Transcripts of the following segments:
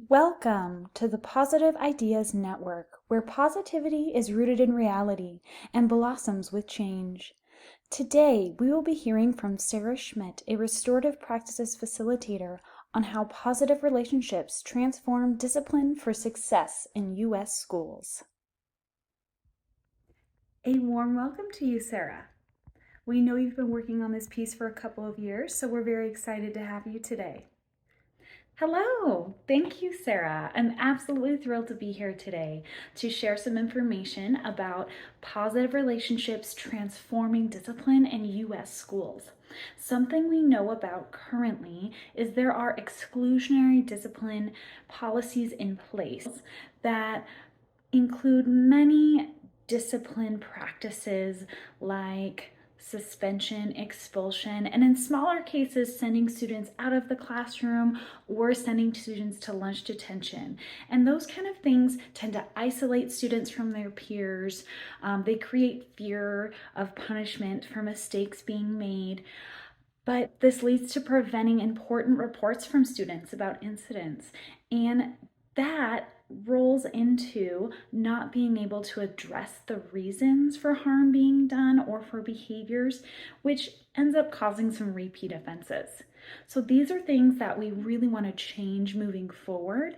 Welcome to the Positive Ideas Network, where positivity is rooted in reality and blossoms with change. Today, we will be hearing from Sarah Schmidt, a restorative practices facilitator, on how positive relationships transform discipline for success in U.S. schools. A warm welcome to you, Sarah. We know you've been working on this piece for a couple of years, so we're very excited to have you today. Hello, thank you, Sarah. I'm absolutely thrilled to be here today to share some information about positive relationships transforming discipline in U.S. schools. Something we know about currently is there are exclusionary discipline policies in place that include many discipline practices like suspension, expulsion, and in smaller cases, sending students out of the classroom or sending students to lunch detention. And those kind of things tend to isolate students from their peers. They create fear of punishment for mistakes being made. But this leads to preventing important reports from students about incidents. And that rolls into not being able to address the reasons for harm being done or for behaviors, which ends up causing some repeat offenses. So these are things that we really want to change moving forward.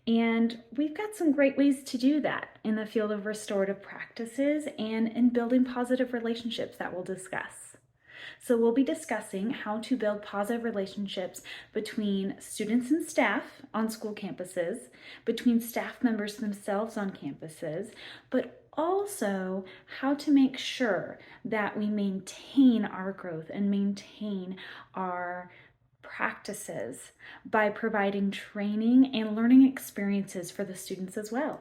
And we've got some great ways to do that in the field of restorative practices and in building positive relationships that we'll discuss. So we'll be discussing how to build positive relationships between students and staff on school campuses, between staff members themselves on campuses, but also how to make sure that we maintain our growth and maintain our practices by providing training and learning experiences for the students as well.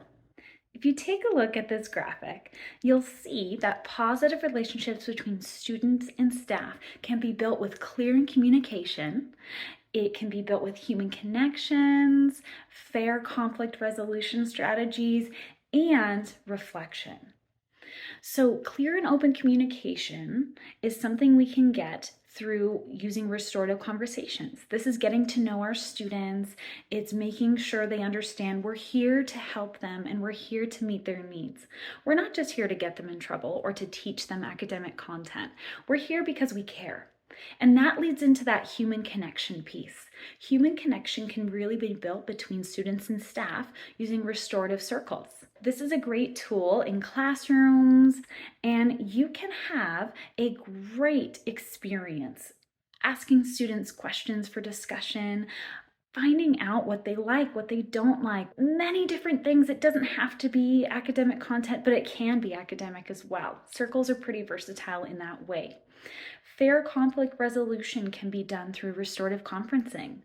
If you take a look at this graphic, you'll see that positive relationships between students and staff can be built with clear communication. It can be built with human connections, fair conflict resolution strategies, and reflection. So clear and open communication is something we can get through using restorative conversations. This is getting to know our students. It's making sure they understand we're here to help them and we're here to meet their needs. We're not just here to get them in trouble or to teach them academic content. We're here because we care. And that leads into that human connection piece. Human connection can really be built between students and staff using restorative circles. This is a great tool in classrooms, and you can have a great experience asking students questions for discussion, finding out what they like, what they don't like, many different things. It doesn't have to be academic content, but it can be academic as well. Circles are pretty versatile in that way. Fair conflict resolution can be done through restorative conferencing.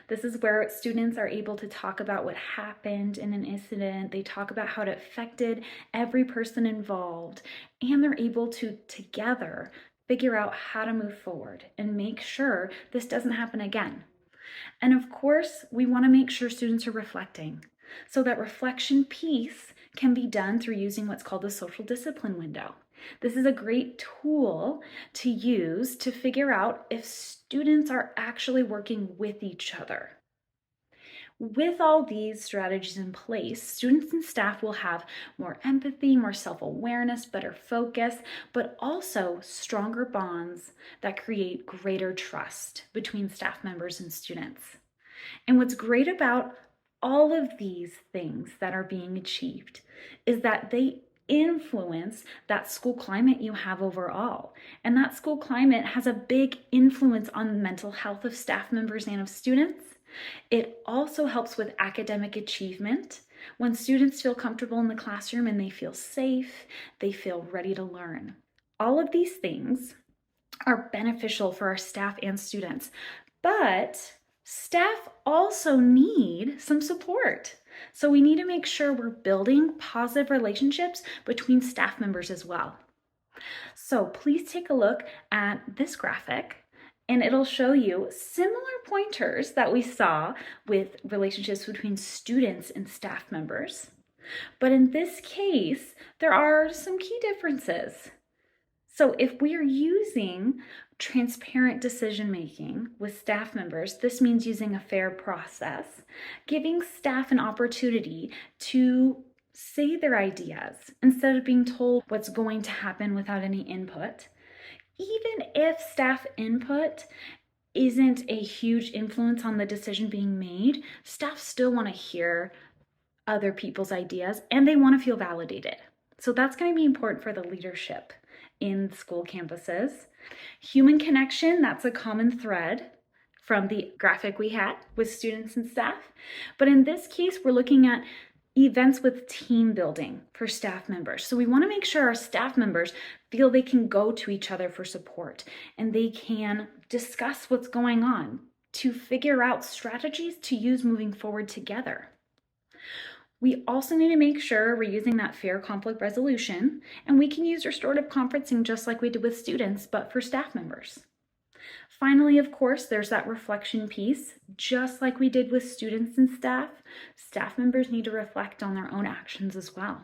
This is where students are able to talk about what happened in an incident. They talk about how it affected every person involved, and they're able to together figure out how to move forward and make sure this doesn't happen again. And of course, we want to make sure students are reflecting. So that reflection piece can be done through using what's called the social discipline window. This is a great tool to use to figure out if students are actually working with each other. With all these strategies in place, students and staff will have more empathy, more self-awareness, better focus, but also stronger bonds that create greater trust between staff members and students. And what's great about all of these things that are being achieved is that they influence that school climate you have overall. And that school climate has a big influence on the mental health of staff members and of students. It also helps with academic achievement. When students feel comfortable in the classroom and they feel safe, they feel ready to learn. All of these things are beneficial for our staff and students, but staff also need some support. So we need to make sure we're building positive relationships between staff members as well. So please take a look at this graphic, and it'll show you similar pointers that we saw with relationships between students and staff members. But in this case, there are some key differences. So if we are using transparent decision-making with staff members. This means using a fair process, giving staff an opportunity to say their ideas instead of being told what's going to happen without any input. Even if staff input isn't a huge influence on the decision being made, staff still want to hear other people's ideas and they want to feel validated. So that's going to be important for the leadership in school campuses. Human connection, that's a common thread from the graphic we had with students and staff. But in this case, we're looking at events with team building for staff members. So we want to make sure our staff members feel they can go to each other for support and they can discuss what's going on to figure out strategies to use moving forward together. We also need to make sure we're using that fair conflict resolution, and we can use restorative conferencing just like we did with students, but for staff members. Finally, of course, there's that reflection piece. Just like we did with students and staff members need to reflect on their own actions as well.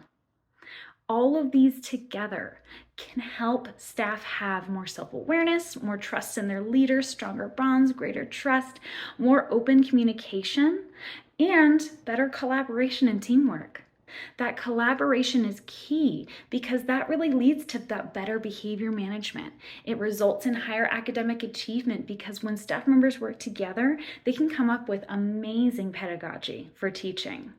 All of these together can help staff have more self-awareness, more trust in their leaders, stronger bonds, greater trust, more open communication, and better collaboration and teamwork. That collaboration is key because that really leads to that better behavior management. It results in higher academic achievement because when staff members work together, they can come up with amazing pedagogy for teaching.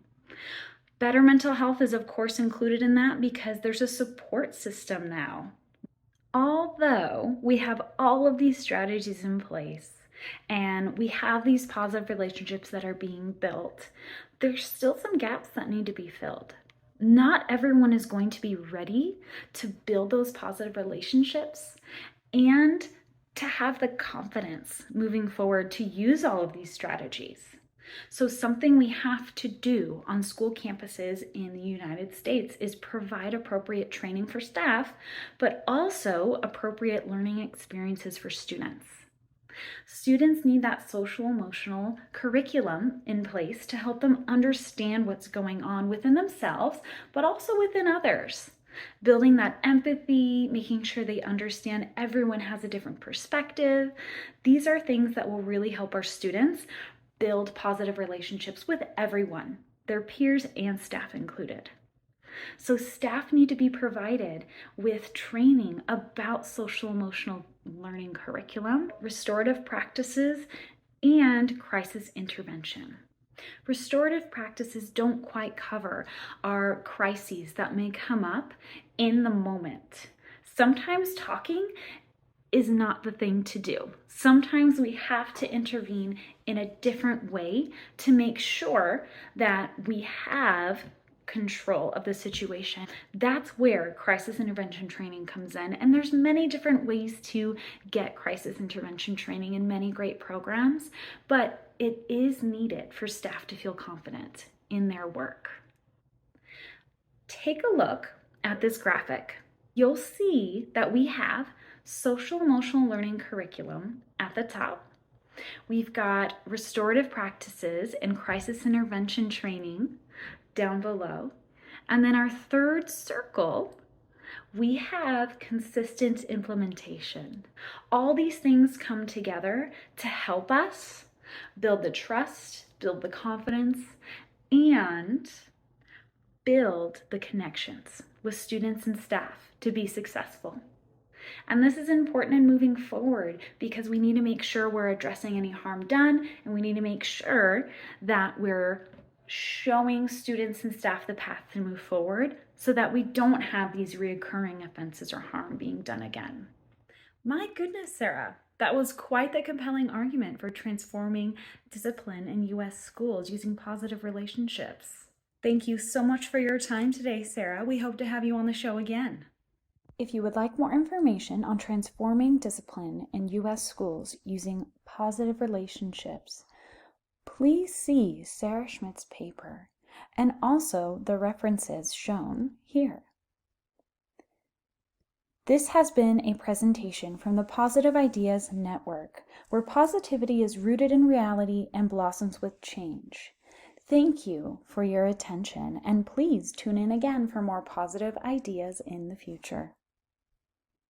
Better mental health is of course included in that because there's a support system now. Although we have all of these strategies in place and we have these positive relationships that are being built, there's still some gaps that need to be filled. Not everyone is going to be ready to build those positive relationships and to have the confidence moving forward to use all of these strategies. So something we have to do on school campuses in the United States is provide appropriate training for staff, but also appropriate learning experiences for students. Students need that social-emotional curriculum in place to help them understand what's going on within themselves, but also within others. Building that empathy, making sure they understand everyone has a different perspective. These are things that will really help our students build positive relationships with everyone, their peers and staff included. So staff need to be provided with training about social-emotional learning curriculum, restorative practices, and crisis intervention. Restorative practices don't quite cover our crises that may come up in the moment. Sometimes talking is not the thing to do. Sometimes we have to intervene in a different way to make sure that we have control of the situation. That's where crisis intervention training comes in. And there's many different ways to get crisis intervention training in many great programs, but it is needed for staff to feel confident in their work. Take a look at this graphic. You'll see that we have social emotional learning curriculum at the top. We've got restorative practices and crisis intervention training down below. And then our third circle, we have consistent implementation. All these things come together to help us build the trust, build the confidence, and build the connections with students and staff to be successful. And this is important in moving forward because we need to make sure we're addressing any harm done, and we need to make sure that we're showing students and staff the path to move forward so that we don't have these reoccurring offenses or harm being done again. My goodness, Sarah, that was quite the compelling argument for transforming discipline in U.S. schools using positive relationships. Thank you so much for your time today, Sarah. We hope to have you on the show again. If you would like more information on transforming discipline in U.S. schools using positive relationships, please see Sarah Schmidt's paper and also the references shown here. This has been a presentation from the Positive Ideas Network, where positivity is rooted in reality and blossoms with change. Thank you for your attention, and please tune in again for more positive ideas in the future.